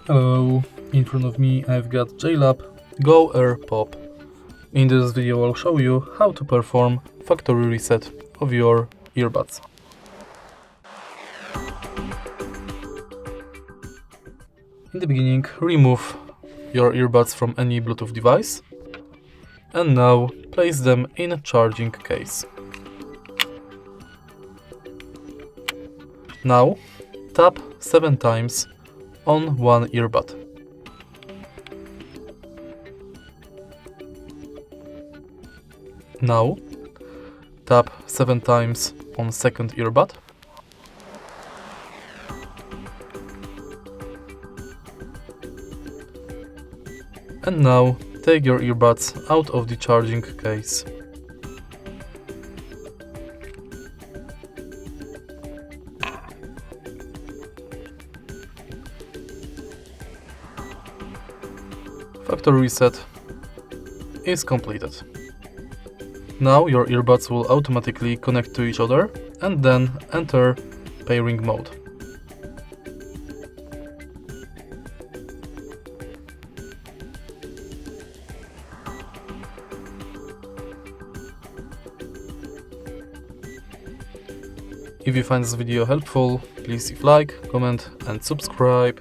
Hello, in front of me I've got JLab Go Air Pop. In this video I'll show you how to perform factory reset of your earbuds. In the beginning, remove your earbuds from any Bluetooth device and now place them in a charging case. Now tap 7 times on one earbud. Now tap 7 times on second earbud. And now take your earbuds out of the charging case. Factory reset is completed. Now your earbuds will automatically connect to each other and then enter pairing mode. If you find this video helpful, please leave like, comment and subscribe.